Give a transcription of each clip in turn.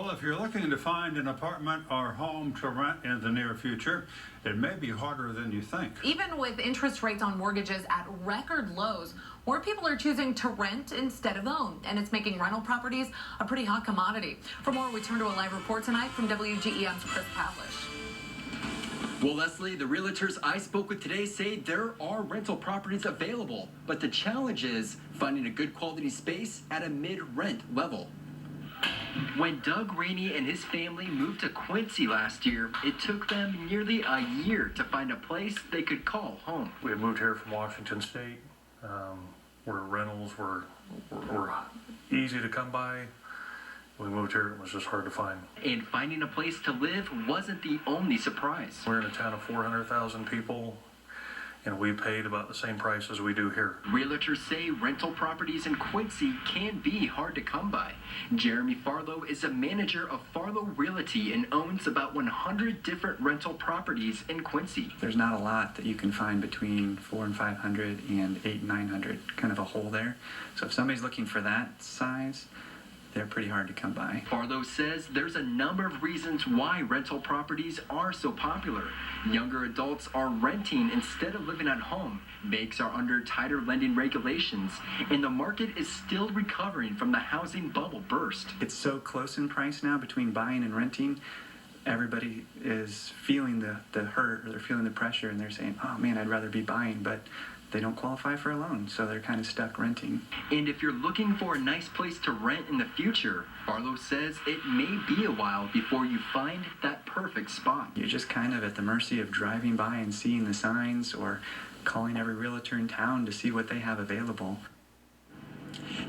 Well, if you're looking to find an apartment or home to rent in the near future, it may be harder than you think. Even with interest rates on mortgages at record lows, more people are choosing to rent instead of own, and it's making rental properties a pretty hot commodity. For more, we turn to a live report tonight from WGEM's Chris Pavlish. Well, Leslie, the realtors I spoke with today say there are rental properties available, but the challenge is finding a good quality space at a mid-rent level. When Doug Rainey and his family moved to Quincy last year, it took them nearly a year to find a place they could call home. We had moved here from Washington State, where rentals were easy to come by. We moved here, it was just hard to find. And finding a place to live wasn't the only surprise. We're in a town of 400,000 people, and we paid about the same price as we do here. Realtors say rental properties in Quincy can be hard to come by. Jeremy Farlow is a manager of Farlow Realty and owns about 100 different rental properties in Quincy. There's not a lot that you can find between 400 and 500 and 800 and 900, kind of a hole there. So if somebody's looking for that size, they're pretty hard to come by. Farlow says there's a number of reasons why rental properties are so popular. Younger adults are renting instead of living at home. Banks are under tighter lending regulations, and the market is still recovering from the housing bubble burst. It's so close in price now between buying and renting. Everybody is feeling the hurt, or they're feeling the pressure, and they're saying, oh man, I'd rather be buying, but they don't qualify for a loan, so they're kind of stuck renting. And if you're looking for a nice place to rent in the future, Farlow says it may be a while before you find that perfect spot. You're just kind of at the mercy of driving by and seeing the signs, or calling every realtor in town to see what they have available.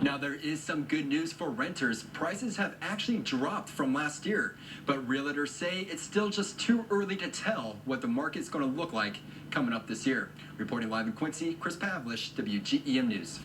Now, there is some good news for renters. Prices have actually dropped from last year, but realtors say it's still just too early to tell what the market's going to look like coming up this year. Reporting live in Quincy, Chris Pavlish, WGEM News.